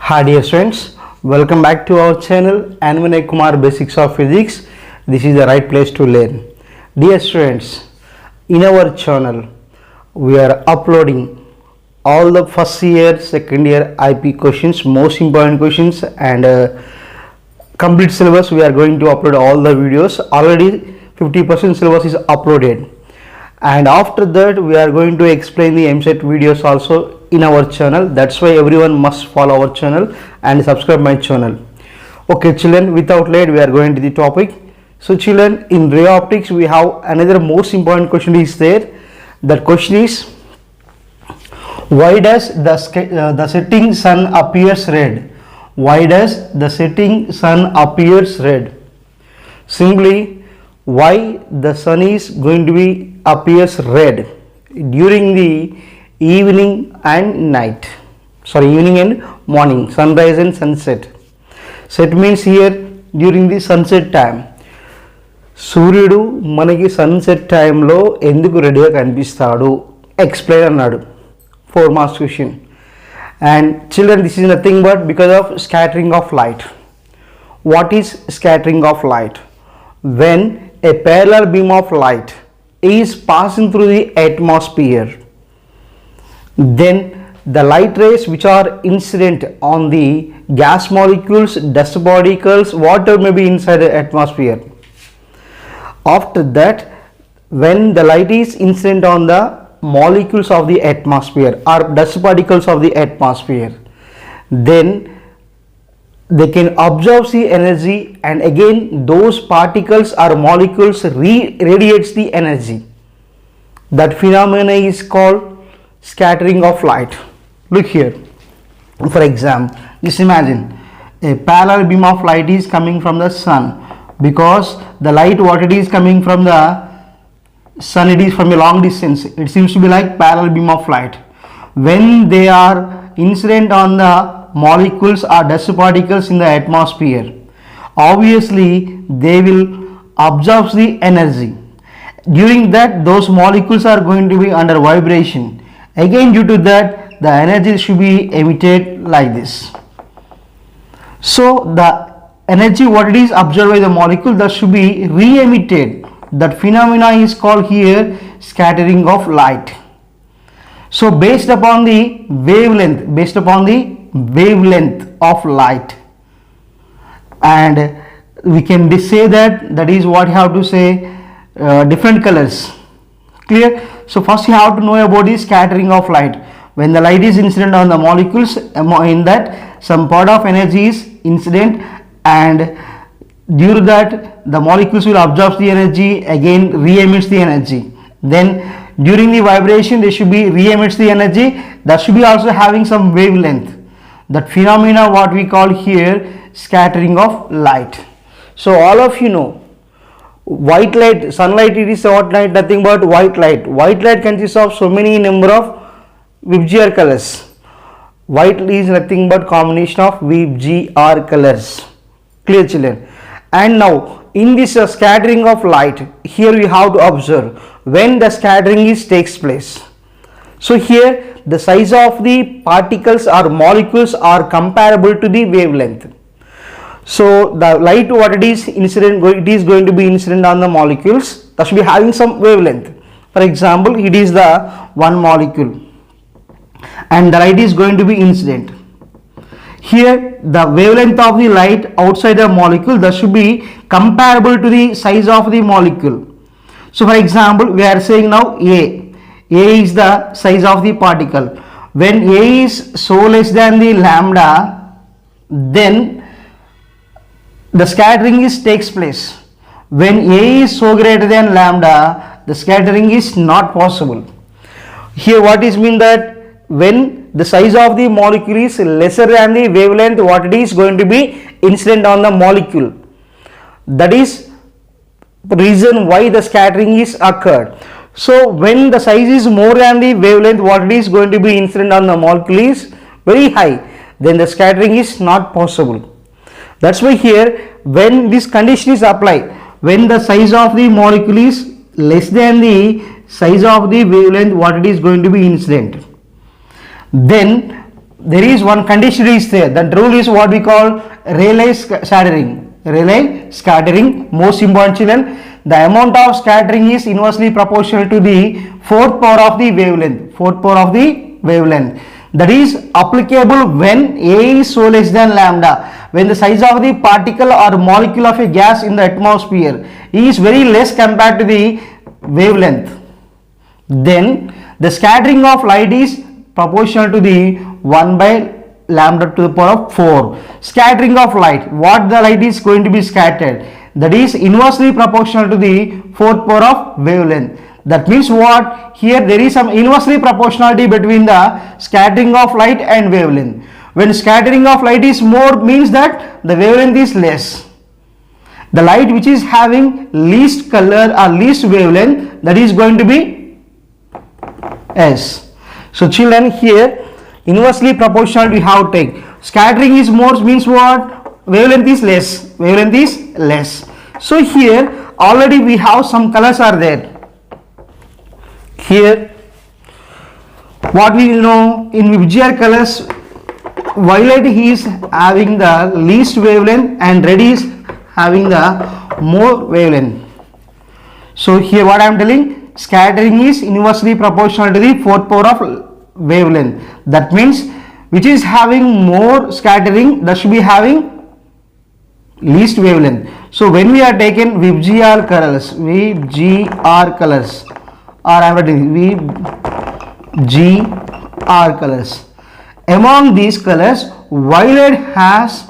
Hi dear students, welcome back to our channel Anvinay Kumar Basics of Physics. This is the right place to learn. Dear students, in our channel we are uploading all the first year, second year IP questions, most important questions, and complete syllabus. We are going to upload all the videos. Already 50% syllabus is uploaded, and after that we are going to explain the MSET videos also in our channel. That's why everyone must follow our channel and subscribe my channel. Okay children, without late we are going to the topic. So children, in ray optics we have another most important question is there. That question is, why does the setting sun appears red? Why does the setting sun appears red? Simply, why the sun is going to be appears red during the evening and morning, sunrise and sunset. Set means here during the sunset time. సూర్యుడు మనకి sunset టైంలో ఎందుకు రెడీగా కనిపిస్తాడు? Explain అన్నాడు. 4 marks question. And children, this is nothing but because of scattering of light. What is scattering of light? When a parallel beam of light is passing through the atmosphere, then the light rays which are incident on the gas molecules, dust particles, whatever may be inside the atmosphere. After that, when the light is incident on the molecules of the atmosphere or dust particles of the atmosphere, then they can absorb the energy, and again those particles or molecules radiates the energy. That phenomena is called scattering of light. Look here, for example, just imagine a parallel beam of light is coming from the sun. Because the light what it is coming from the sun, it is from a long distance, it seems to be like parallel beam of light. When they are incident on the molecules or dust particles in the atmosphere, obviously they will absorb the energy. During that, those molecules are going to be under vibration. Again, due to that, the energy should be emitted like this. So the energy what it is absorbed by the molecule, that should be re-emitted. That phenomena is called here scattering of light. So based upon the wavelength of light, and we can say that is what you have to say, different colors. Clear? So first you have to know about the scattering of light. When the light is incident on the molecules, in that some part of energy is incident, and due to that the molecules will absorb the energy, again re-emits the energy. Then during the vibration they should be re-emits the energy, that should be also having some wavelength. That phenomena what we call here scattering of light. So all of you know, white light, sunlight, it is what light? Nothing but white light. White light consists of so many number of VGR colors. White is nothing but combination of VGR colors. Clear children? And now in this scattering of light, here we have to observe when the scattering takes place. So here the size of the particles or molecules are comparable to the wavelength. So the light what it is incident, it is going to be incident on the molecules, that should be having some wavelength. For example, it is the one molecule and the light is going to be incident. Here the wavelength of the light outside the molecule, that should be comparable to the size of the molecule. So for example, we are saying now A is the size of the particle. When A is so less than the lambda, then the scattering takes place. When A is so greater than lambda, the scattering is not possible. Here what is mean that when the size of the molecule is lesser than the wavelength what it is going to be incident on the molecule, that is reason why the scattering is occurred. So when the size is more than the wavelength what it is going to be incident on the molecule is very high, then the scattering is not possible. That's why here when this condition is applied, when the size of the molecule is less than the size of the wavelength what it is going to be incident, then there is one condition is there. That rule is what we call Rayleigh scattering. Rayleigh scattering, most important children, the amount of scattering is inversely proportional to the fourth power of the wavelength. Fourth power of the wavelength. That is applicable when A is so less than lambda. When the size of the particle or molecule of a gas in the atmosphere is very less compared to the wavelength, then the scattering of light is proportional to the 1 by lambda to the power of 4. Scattering of light, what the light is going to be scattered, that is inversely proportional to the fourth power of wavelength. That means what? Here there is some inversely proportionality between the scattering of light and wavelength. When scattering of light is more, means that the wavelength is less. The light which is having least color or least wavelength, that is going to be S. So children, here inversely proportional we have to take. Scattering is more means what? Wavelength is less. Wavelength is less. So here already we have some colors are there. Here what we know in VGR colors, violet is having the least wavelength and red is having the more wavelength. So here what I am telling, scattering is inversely proportional to the fourth power of wavelength. That means which is having more scattering, that should be having least wavelength. So when we are taken VGR colors, or I am writing VGR colors. Among these colors, violet has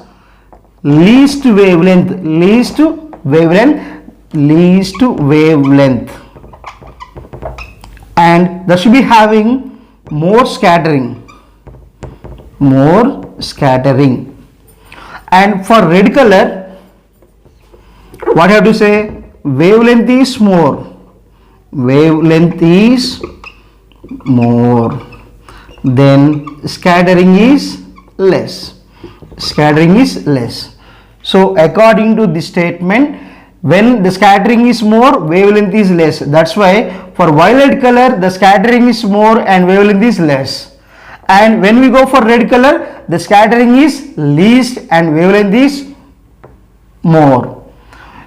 least wavelength, and that should be having more scattering. And for red color, what I have to say, wavelength is more, then scattering is less. So according to this statement, when the scattering is more, wavelength is less. That's why for violet color the scattering is more and wavelength is less. And when we go for red color, the scattering is least and wavelength is more.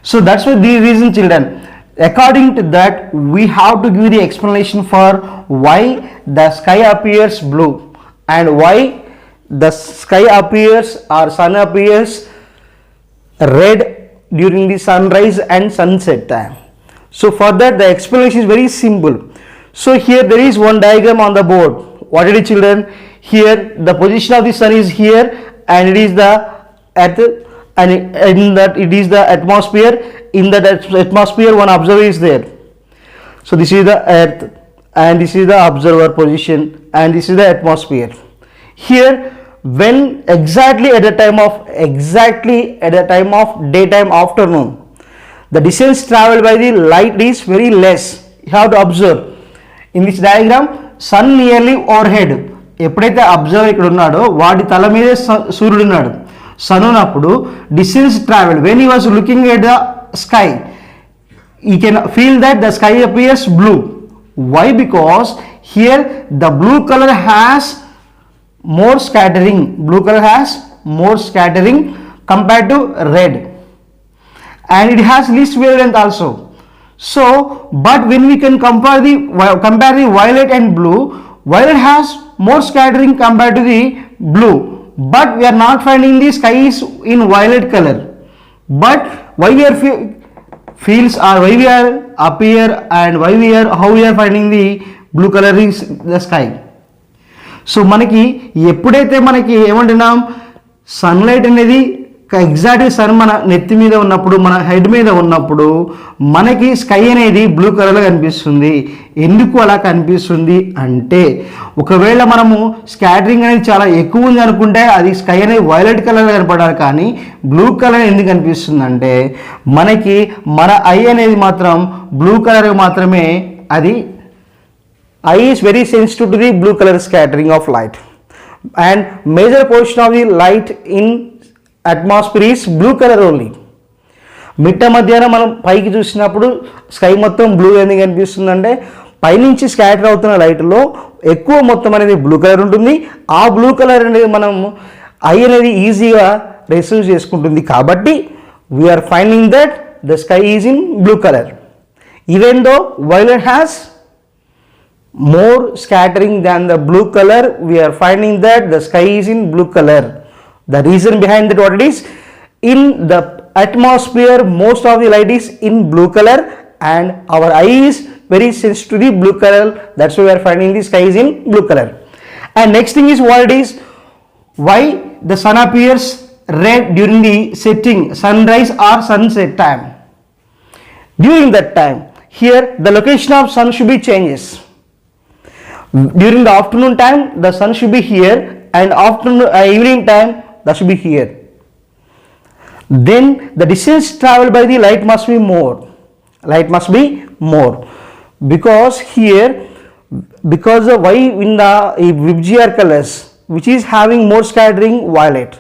So that's why the reason, children. According to that, we have to give the explanation for why the sky appears blue and why the sky appears or sun appears red during the sunrise and sunset time. So for that, the explanation is very simple. So here there is one diagram on the board. What is it, children? Here the position of the sun is here and it is the earth, and in that it is the atmosphere. In that atmosphere one observer is there. So this is the earth and this is the observer position and this is the atmosphere. Here when exactly at the time of daytime afternoon, the distance traveled by the light is very less. You have to observe in this diagram, sun nearly overhead. ఎప్పుడైతే observer ఇక్కడ ఉన్నాడో వాడి తల మీదే సూర్యుడు ఉన్నాడు. Sun ఉన్నప్పుడు distance travel when he was looking at the sky, you can feel that the sky appears blue. Why? Because here the blue color has more scattering. Compared to red, and it has least wavelength also. So but when we can compare the violet and blue, violet has more scattering compared to the blue, but we are not finding the sky is in violet color. But why we are fields or why we are appear and how we are finding the blue color is the sky. So మనకి ఎప్పుడైతే మనకి ఏమంటున్నాం, sunlight అనేది exactly sun మన నెత్తి మీద ఉన్నప్పుడు, మన హెడ్ మీద ఉన్నప్పుడు మనకి స్కై అనేది బ్లూ కలర్లో కనిపిస్తుంది. ఎందుకు అలా కనిపిస్తుంది అంటే, ఒకవేళ మనము స్కాటరింగ్ అనేది చాలా ఎక్కువ ఉంది అనుకుంటే అది స్కై అనేది వైలెట్ కలర్లో కనపడాలి. కానీ బ్లూ కలర్ ఎందుకు కనిపిస్తుంది అంటే, మనకి మన ఐ అనేది మాత్రం బ్లూ కలర్ మాత్రమే, అది I is very sensitive to the blue colour scattering of light. And major portion of the light in atmosphere is blue colour only. మిట్ట మధ్యాహ్నం మనం పైకి చూసినప్పుడు స్కై మొత్తం బ్లూ ఎందుకు కనిపిస్తుందంటే, పైనుంచి స్కాటర్ అవుతున్న లైట్లో ఎక్కువ మొత్తం అనేది బ్లూ కలర్ ఉంటుంది. ఆ బ్లూ కలర్ అనేది మనం ఐ అనేది ఈజీగా రిసీవ్ చేసుకుంటుంది. కాబట్టి we are finding that the sky is in blue colour. Even though violet has more scattering than the blue color, we are finding that the sky is in blue color. The reason behind that, what it is, in the atmosphere most of the light is in blue color and our eye is very sensitive to the blue color, that's why we are finding the sky is in blue color. And next thing is what it is, why the sun appears red during the setting, sunrise or sunset time. During that time, here the location of sun should be changes. During the afternoon time the sun should be here and evening time that should be here. Then the distance traveled by the light must be more. Because here, because of why in the VGR colors which is having more scattering, violet,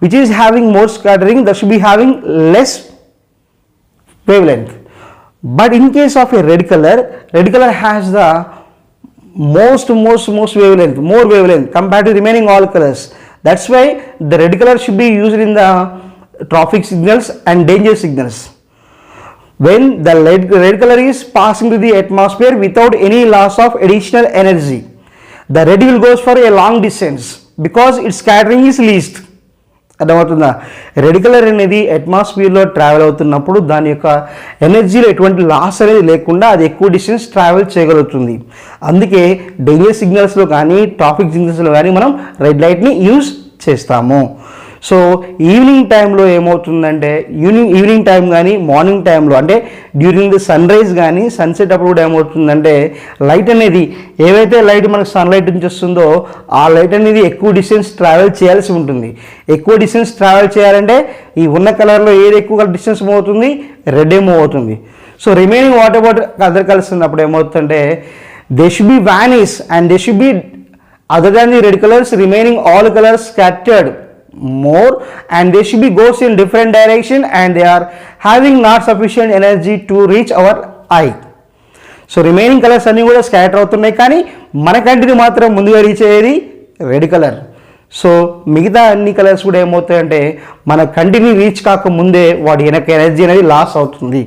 which is having more scattering, that should be having less wavelength. But in case of a red color has the most wavelength, more wavelength compared to remaining all colors. That's why the red color should be used in the traffic signals and danger signals. When the red color is passing to the atmosphere without any loss of additional energy, the red will goes for a long distance because its scattering is least. అర్థమవుతుందా? Red colour అనేది అట్మాస్ఫియర్లో travel అవుతున్నప్పుడు దాని యొక్క ఎనర్జీలో ఎటువంటి loss అనేది లేకుండా అది ఎక్కువ డిస్టెన్స్ ట్రావెల్ చేయగలుగుతుంది. అందుకే డేంజర్ సిగ్నల్స్లో కానీ ట్రాఫిక్ సిగ్నల్స్లో కానీ మనం రెడ్ లైట్ని యూజ్ చేస్తాము. సో ఈవినింగ్ టైంలో ఏమవుతుందంటే ఈవినింగ్ టైం కానీ మార్నింగ్ టైంలో అంటే డ్యూరింగ్ ది సన్ రైజ్ కానీ సన్సెట్ అప్పుడు కూడా ఏమవుతుందంటే లైట్ అనేది ఏవైతే లైట్ మనకు సన్లైట్ నుంచి వస్తుందో ఆ లైట్ అనేది ఎక్కువ డిస్టెన్స్ ట్రావెల్ చేయాల్సి ఉంటుంది. ఎక్కువ డిస్టెన్స్ ట్రావెల్ చేయాలంటే ఈ ఉన్న కలర్లో ఏది ఎక్కువ డిస్టెన్స్ మూవ్ అవుతుంది, రెడ్ మూవ్ అవుతుంది. So remaining what about other colours ఉన్నప్పుడు ఏమవుతుందంటే they should be vanish and they should be other than the red colours remaining all colours scattered more and they should be goes in different direction and they are having not sufficient energy to reach our eye. So remaining colours అన్నీ కూడా scatter అవుతున్నాయి కానీ మన కంటిని మాత్రం ముందుగా reach అయ్యేది red colour. So మిగతా అన్ని కలర్స్ కూడా ఏమవుతాయంటే మన కంటిని రీచ్ కాకముందే వాటి వెనక ఎనర్జీ అనేది లాస్ అవుతుంది.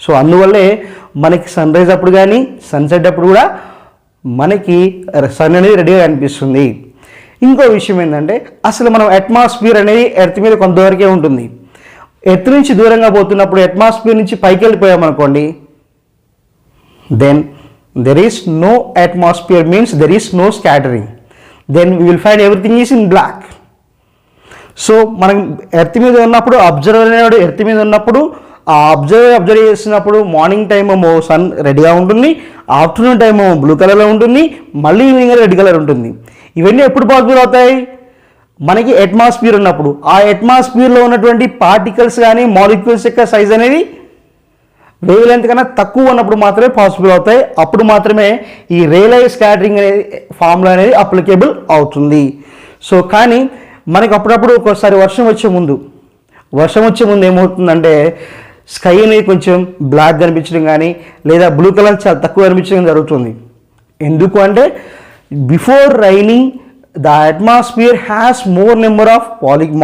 సో అందువల్లే మనకి సన్ రైజ్ అప్పుడు కానీ సన్సెట్ అప్పుడు కూడా మనకి సన్ అనేది రెడీగా కనిపిస్తుంది. ఇంకో విషయం ఏంటంటే అసలు మనం అట్మాస్ఫియర్ అనేది ఎర్త్ మీద కొంతవరకే ఉంటుంది. ఎర్త్ నుంచి దూరంగా పోతున్నప్పుడు అట్మాస్ఫియర్ నుంచి పైకి వెళ్ళిపోయామనుకోండి, then there is no atmosphere means there is no scattering, then we will find everything is in black. So మనం ఎర్త్ మీద ఉన్నప్పుడు అబ్జర్వర్ అనేవాడు ఎర్త్ మీద ఉన్నప్పుడు ఆ అబ్జర్వ్ చేస్తున్నప్పుడు మార్నింగ్ టైం ఏమో సన్ రెడ్గా ఉంటుంది, ఆఫ్టర్నూన్ టైం ఏమో బ్లూ కలర్లో ఉంటుంది, మళ్ళీ ఈవినింగ్ రెడ్ కలర్ ఉంటుంది. ఇవన్నీ ఎప్పుడు పాసిబుల్ అవుతాయి? మనకి అట్మాస్ఫియర్ ఉన్నప్పుడు. ఆ అట్మాస్ఫియర్లో ఉన్నటువంటి పార్టికల్స్ కానీ మాలిక్యూల్స్ యొక్క సైజ్ అనేది వేవ్ లెంత్ కన్నా తక్కువ ఉన్నప్పుడు మాత్రమే పాసిబుల్ అవుతాయి. అప్పుడు మాత్రమే ఈ రేలై స్కాటరింగ్ అనేది ఫార్ములా అనేది అప్లికేబుల్ అవుతుంది. సో కానీ మనకి అప్పుడప్పుడు ఒకసారి వర్షం వచ్చే ముందు ఏమవుతుందంటే స్కై అనేది కొంచెం బ్లాక్ కనిపించడం కానీ లేదా బ్లూ కలర్ చాలా తక్కువ కనిపించడం జరుగుతుంది. ఎందుకు అంటే before raining the atmosphere has more number of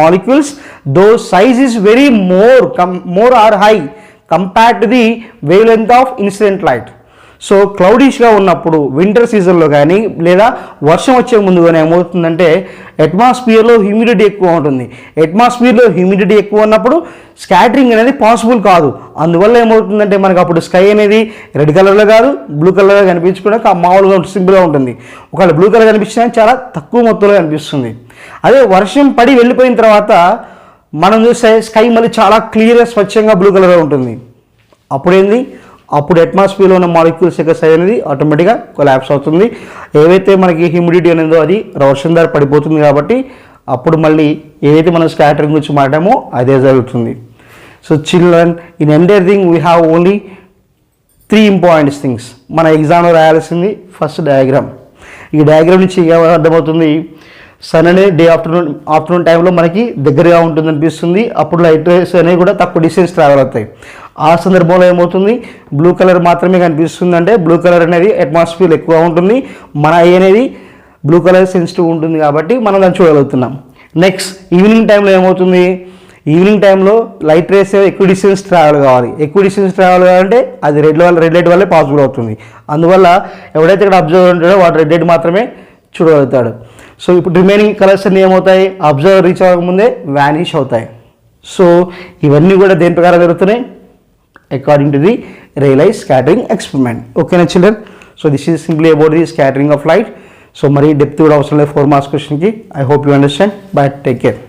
molecules, those size is very more or high compared to the wavelength of incident light. So క్లౌడిష్గా ఉన్నప్పుడు వింటర్ సీజన్లో కానీ లేదా వర్షం వచ్చే ముందు కానీ ఏమవుతుందంటే అట్మాస్ఫియర్లో హ్యూమిడిటీ ఎక్కువ ఉంటుంది. అట్మాస్ఫియర్లో హ్యూమిడిటీ ఎక్కువ ఉన్నప్పుడు స్కాటరింగ్ అనేది పాసిబుల్ కాదు. అందువల్ల ఏమవుతుందంటే మనకు అప్పుడు స్కై అనేది రెడ్ కలర్లో కాదు బ్లూ కలర్లో కనిపించకుండా మామూలుగా సింపుల్గా ఉంటుంది. ఒకవేళ బ్లూ కలర్ కనిపించినా చాలా తక్కువ మొత్తంలో కనిపిస్తుంది. అదే వర్షం పడి వెళ్ళిపోయిన తర్వాత మనం చూస్తే స్కై మళ్ళీ చాలా క్లియర్గా స్వచ్ఛంగా బ్లూ కలర్లో ఉంటుంది. అప్పుడు అట్మాస్ఫియర్లో ఉన్న మాలిక్యూల్స్ యొక్క సైజ్ అనేది ఆటోమేటిక్గా కొలాప్స్ అవుతుంది. ఏవైతే మనకి హ్యూమిడిటీ అనేదో అది వర్షం ద్వారా పడిపోతుంది. కాబట్టి అప్పుడు మళ్ళీ ఏదైతే మనం స్కాటరింగ్ గురించి మాట్లాడామో అదే జరుగుతుంది. So children, in entire thing we have only 3 important things. మన ఎగ్జామ్లో రాయాల్సింది ఫస్ట్ డయాగ్రామ్. ఈ డయాగ్రామ్ నుంచి అర్థమవుతుంది సన్ అనేది డే ఆఫ్టర్నూన్ టైంలో మనకి దగ్గరగా ఉంటుంది అనిపిస్తుంది, అప్పుడు లైట్ రేస్ అనేవి కూడా తక్కువ డిస్టెన్స్ ట్రావెల్ అవుతాయి. ఆ సందర్భంలో ఏమవుతుంది, బ్లూ కలర్ మాత్రమే కనిపిస్తుంది. అంటే బ్లూ కలర్ అనేది అట్మాస్ఫియర్ ఎక్కువ ఉంటుంది, మన ఐ అనేది బ్లూ కలర్ సెన్సిటివ్ ఉంటుంది కాబట్టి మనం దాన్ని చూడగలుగుతున్నాం. నెక్స్ట్ ఈవినింగ్ టైంలో ఏమవుతుంది, ఈవినింగ్ టైంలో లైట్ రేస్ ఎక్కువ డిస్టెన్స్ ట్రావెల్ కావాలి. ఎక్కువ డిస్టెన్స్ ట్రావెల్ కావాలంటే అది రెడ్ లైట్ వల్లే పాసిబుల్ అవుతుంది. అందువల్ల ఎవడైతే ఇక్కడ అబ్జర్వర్ ఉంటాడో వాడు రెడ్ లైట్ మాత్రమే చూడగలుగుతాడు. సో ఇప్పుడు రిమైనింగ్ కలర్స్ అన్నీ ఏమవుతాయి, అబ్జర్వర్ రీచ్ అవ్వకముందే వ్యానిష్ అవుతాయి. సో ఇవన్నీ కూడా దేని ప్రకారం జరుగుతున్నాయి, according to the Rayleigh scattering experiment. ఓకేనా children? So this is simply about the scattering of light. So మరీ డెప్త్ కూడా అవసరం లేదు 4 మార్క్స్ క్వశ్చన్కి. I hope you understand. But take care.